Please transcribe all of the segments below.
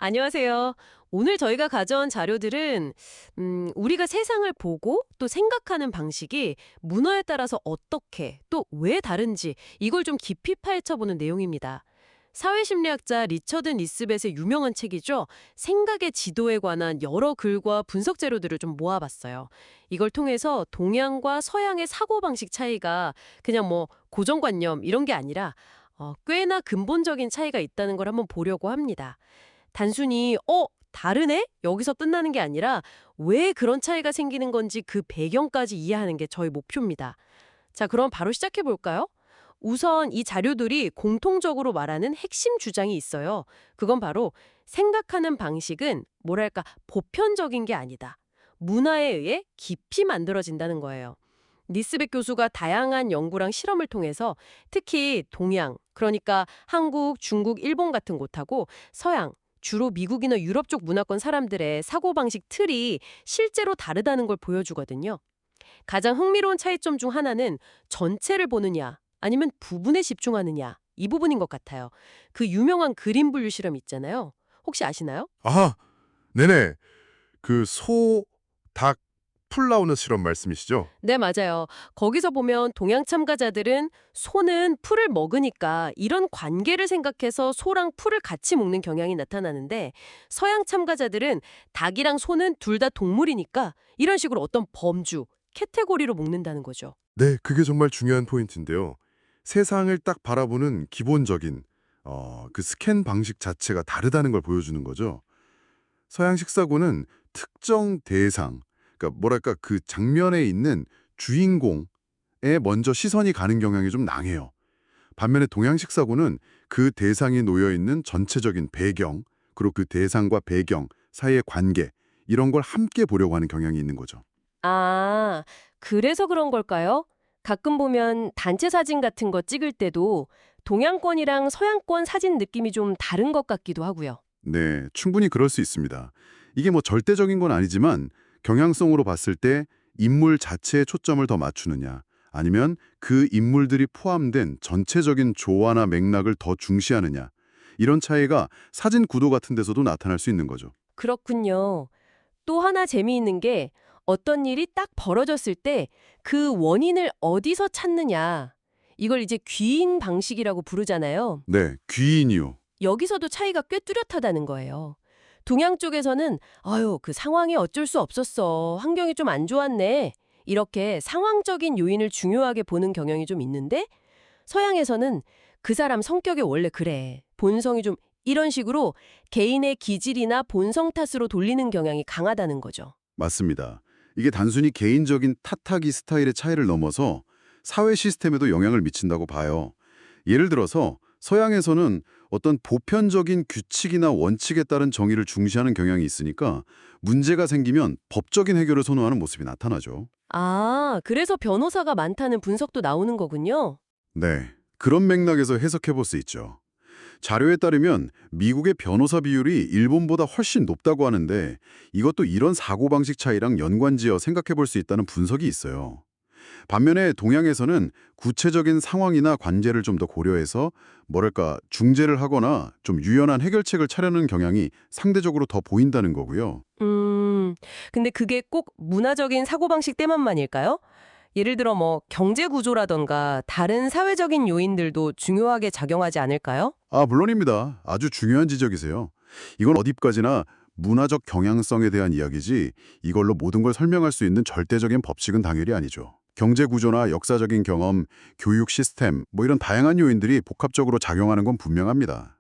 안녕하세요. 오늘 저희가 가져온 자료들은 우리가 세상을 보고 또 생각하는 방식이 문화에 따라서 어떻게 또 왜 다른지 이걸 좀 깊이 파헤쳐보는 내용입니다. 사회심리학자 리처드 니스벳의 유명한 책이죠. 생각의 지도에 관한 여러 글과 분석 자료들을 좀 모아봤어요. 이걸 통해서 동양과 서양의 사고방식 차이가 그냥 뭐 고정관념 이런 게 아니라 꽤나 근본적인 차이가 있다는 걸 한번 보려고 합니다. 단순히 다르네? 여기서 끝나는 게 아니라 왜 그런 차이가 생기는 건지 그 배경까지 이해하는 게 저희 목표입니다. 자, 그럼 바로 시작해 볼까요? 우선 이 자료들이 공통적으로 말하는 핵심 주장이 있어요. 그건 바로 생각하는 방식은 뭐랄까 보편적인 게 아니다. 문화에 의해 깊이 만들어진다는 거예요. 니스백 교수가 다양한 연구랑 실험을 통해서 특히 동양, 그러니까 한국, 중국, 일본 같은 곳하고 서양, 주로 미국이나 유럽 쪽 문화권 사람들의 사고방식 틀이 실제로 다르다는 걸 보여주거든요. 가장 흥미로운 차이점 중 하나는 전체를 보느냐 아니면 부분에 집중하느냐 이 부분인 것 같아요. 그 유명한 그림 분류 실험 있잖아요. 혹시 아시나요? 아, 네네. 그 소, 닭, 풀 나오는 실험 말씀이시죠? 네, 맞아요. 거기서 보면 동양 참가자들은 소는 풀을 먹으니까 이런 관계를 생각해서 소랑 풀을 같이 먹는 경향이 나타나는데 서양 참가자들은 닭이랑 소는 둘 다 동물이니까 이런 식으로 어떤 범주, 캐테고리로 먹는다는 거죠. 네, 그게 정말 중요한 포인트인데요. 세상을 딱 바라보는 기본적인 그 스캔 방식 자체가 다르다는 걸 보여주는 거죠. 서양 식사고는 특정 대상, 그러니까 뭐랄까 그 장면에 있는 주인공에 먼저 시선이 가는 경향이 좀 낭해요. 반면에 동양 식사고는 그 대상이 놓여 있는 전체적인 배경, 그리고 그 대상과 배경 사이의 관계, 이런 걸 함께 보려고 하는 경향이 있는 거죠. 아, 그래서 그런 걸까요? 가끔 보면 단체 사진 같은 거 찍을 때도 동양권이랑 서양권 사진 느낌이 좀 다른 것 같기도 하고요. 네, 충분히 그럴 수 있습니다. 이게 뭐 절대적인 건 아니지만 경향성으로 봤을 때 인물 자체에 초점을 더 맞추느냐, 아니면 그 인물들이 포함된 전체적인 조화나 맥락을 더 중시하느냐, 이런 차이가 사진 구도 같은 데서도 나타날 수 있는 거죠. 그렇군요. 또 하나 재미있는 게 어떤 일이 딱 벌어졌을 때 그 원인을 어디서 찾느냐. 이걸 이제 귀인 방식이라고 부르잖아요. 네, 귀인이요. 여기서도 차이가 꽤 뚜렷하다는 거예요. 동양 쪽에서는 아유, 그 상황이 어쩔 수 없었어. 환경이 좀 안 좋았네. 이렇게 상황적인 요인을 중요하게 보는 경향이 좀 있는데 서양에서는 그 사람 성격이 원래 그래. 본성이 좀 이런 식으로 개인의 기질이나 본성 탓으로 돌리는 경향이 강하다는 거죠. 맞습니다. 이게 단순히 개인적인 탓하기 스타일의 차이를 넘어서 사회 시스템에도 영향을 미친다고 봐요. 예를 들어서 서양에서는 어떤 보편적인 규칙이나 원칙에 따른 정의를 중시하는 경향이 있으니까 문제가 생기면 법적인 해결을 선호하는 모습이 나타나죠. 아, 그래서 변호사가 많다는 분석도 나오는 거군요. 네, 그런 맥락에서 해석해 볼 수 있죠. 자료에 따르면 미국의 변호사 비율이 일본보다 훨씬 높다고 하는데 이것도 이런 사고방식 차이랑 연관지어 생각해 볼 수 있다는 분석이 있어요. 반면에 동양에서는 구체적인 상황이나 관계를 좀 더 고려해서 뭐랄까 중재를 하거나 좀 유연한 해결책을 차려는 경향이 상대적으로 더 보인다는 거고요. 음, 근데 그게 꼭 문화적인 사고방식 때문만일까요? 예를 들어 뭐 경제 구조라던가 다른 사회적인 요인들도 중요하게 작용하지 않을까요? 아, 물론입니다. 아주 중요한 지적이세요. 이건 어디까지나 문화적 경향성에 대한 이야기지 이걸로 모든 걸 설명할 수 있는 절대적인 법칙은 당연히 아니죠. 경제 구조나 역사적인 경험, 교육 시스템 뭐 이런 다양한 요인들이 복합적으로 작용하는 건 분명합니다.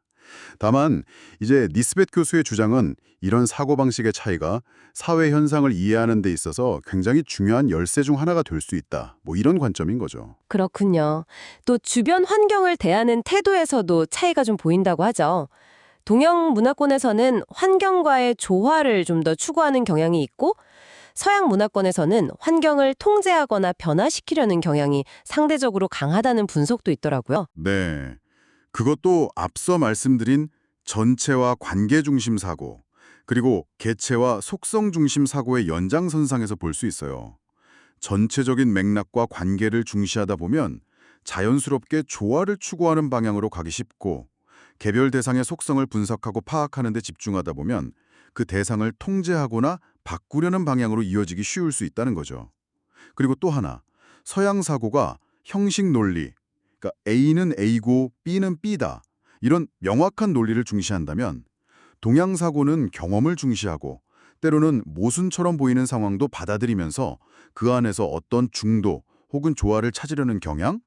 다만 이제 니스벳 교수의 주장은 이런 사고방식의 차이가 사회 현상을 이해하는 데 있어서 굉장히 중요한 열쇠 중 하나가 될 수 있다. 뭐 이런 관점인 거죠. 그렇군요. 또 주변 환경을 대하는 태도에서도 차이가 좀 보인다고 하죠. 동양 문화권에서는 환경과의 조화를 좀 더 추구하는 경향이 있고 서양 문화권에서는 환경을 통제하거나 변화시키려는 경향이 상대적으로 강하다는 분석도 있더라고요. 네. 그것도 앞서 말씀드린 전체와 관계 중심 사고, 그리고 개체와 속성 중심 사고의 연장선상에서 볼 수 있어요. 전체적인 맥락과 관계를 중시하다 보면 자연스럽게 조화를 추구하는 방향으로 가기 쉽고, 개별 대상의 속성을 분석하고 파악하는 데 집중하다 보면 그 대상을 통제하거나 바꾸려는 방향으로 이어지기 쉬울 수 있다는 거죠. 그리고 또 하나, 서양 사고가 형식 논리, 그러니까 A는 A고 B는 B다. 이런 명확한 논리를 중시한다면 동양 사고는 경험을 중시하고 때로는 모순처럼 보이는 상황도 받아들이면서 그 안에서 어떤 중도 혹은 조화를 찾으려는 경향?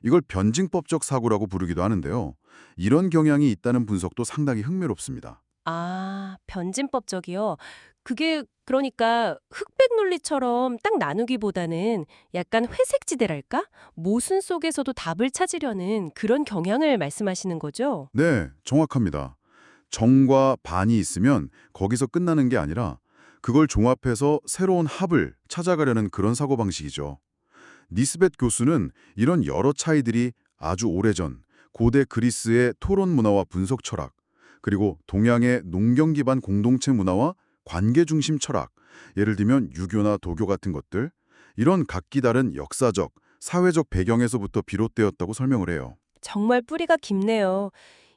이걸 변증법적 사고라고 부르기도 하는데요. 이런 경향이 있다는 분석도 상당히 흥미롭습니다. 아, 변진법적이요. 그게 그러니까 흑백 논리처럼 딱 나누기보다는 약간 회색지대랄까? 모순 속에서도 답을 찾으려는 그런 경향을 말씀하시는 거죠? 네, 정확합니다. 정과 반이 있으면 거기서 끝나는 게 아니라 그걸 종합해서 새로운 합을 찾아가려는 그런 사고방식이죠. 니스벳 교수는 이런 여러 차이들이 아주 오래전 고대 그리스의 토론 문화와 분석 철학, 그리고 동양의 농경 기반 공동체 문화와 관계 중심 철학, 예를 들면 유교나 도교 같은 것들, 이런 각기 다른 역사적, 사회적 배경에서부터 비롯되었다고 설명을 해요. 정말 뿌리가 깊네요.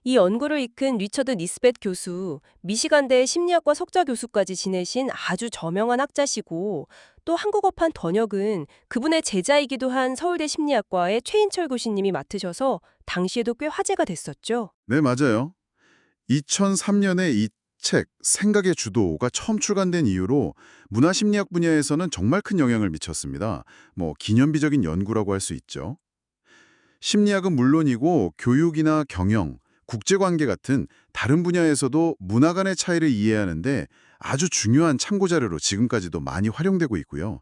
이 연구를 이끈 리처드 니스벳 교수, 미시간대 심리학과 석좌 교수까지 지내신 아주 저명한 학자시고, 또 한국어판 번역은 그분의 제자이기도 한 서울대 심리학과의 최인철 교수님이 맡으셔서 당시에도 꽤 화제가 됐었죠. 네, 맞아요. 2003년에 이 책, 생각의 주도가 처음 출간된 이후로 문화심리학 분야에서는 정말 큰 영향을 미쳤습니다. 기념비적인 연구라고 할 수 있죠. 심리학은 물론이고 교육이나 경영, 국제관계 같은 다른 분야에서도 문화 간의 차이를 이해하는데 아주 중요한 참고 자료로 지금까지도 많이 활용되고 있고요.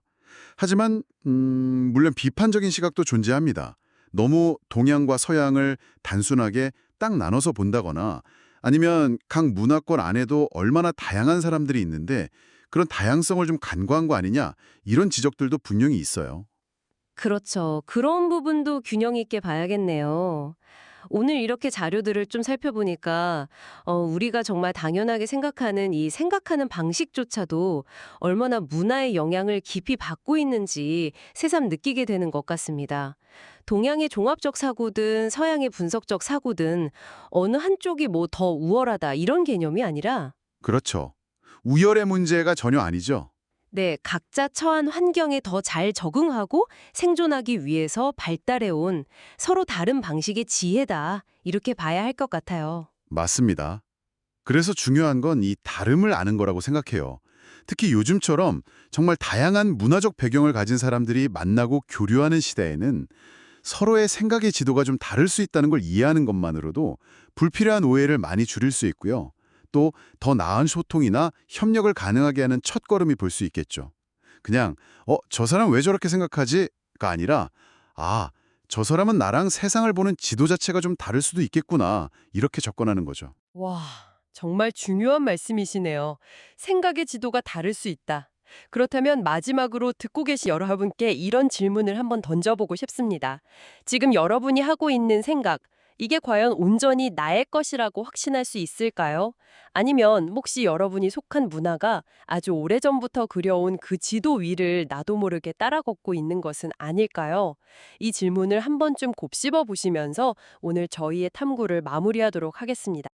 하지만 물론 비판적인 시각도 존재합니다. 너무 동양과 서양을 단순하게 딱 나눠서 본다거나 아니면 각 문화권 안에도 얼마나 다양한 사람들이 있는데 그런 다양성을 좀 간과한 거 아니냐 이런 지적들도 분명히 있어요. 그렇죠. 그런 부분도 균형 있게 봐야겠네요. 오늘 이렇게 자료들을 좀 살펴보니까 우리가 정말 당연하게 생각하는 이 생각하는 방식조차도 얼마나 문화의 영향을 깊이 받고 있는지 새삼 느끼게 되는 것 같습니다. 동양의 종합적 사고든 서양의 분석적 사고든 어느 한쪽이 뭐 더 우월하다 이런 개념이 아니라 그렇죠. 우열의 문제가 전혀 아니죠. 네, 각자 처한 환경에 더 잘 적응하고 생존하기 위해서 발달해온 서로 다른 방식의 지혜다. 이렇게 봐야 할 것 같아요. 맞습니다. 그래서 중요한 건 이 다름을 아는 거라고 생각해요. 특히 요즘처럼 정말 다양한 문화적 배경을 가진 사람들이 만나고 교류하는 시대에는 서로의 생각의 지도가 좀 다를 수 있다는 걸 이해하는 것만으로도 불필요한 오해를 많이 줄일 수 있고요. 또 더 나은 소통이나 협력을 가능하게 하는 첫걸음이 볼 수 있겠죠. 그냥 저 사람 왜 저렇게 생각하지?가 아니라 저 사람은 나랑 세상을 보는 지도 자체가 좀 다를 수도 있겠구나. 이렇게 접근하는 거죠. 와, 정말 중요한 말씀이시네요. 생각의 지도가 다를 수 있다. 그렇다면 마지막으로 듣고 계신 여러분께 이런 질문을 한번 던져보고 싶습니다. 지금 여러분이 하고 있는 생각, 이게 과연 온전히 나의 것이라고 확신할 수 있을까요? 아니면 혹시 여러분이 속한 문화가 아주 오래전부터 그려온 그 지도 위를 나도 모르게 따라 걷고 있는 것은 아닐까요? 이 질문을 한 번쯤 곱씹어 보시면서 오늘 저희의 탐구를 마무리하도록 하겠습니다.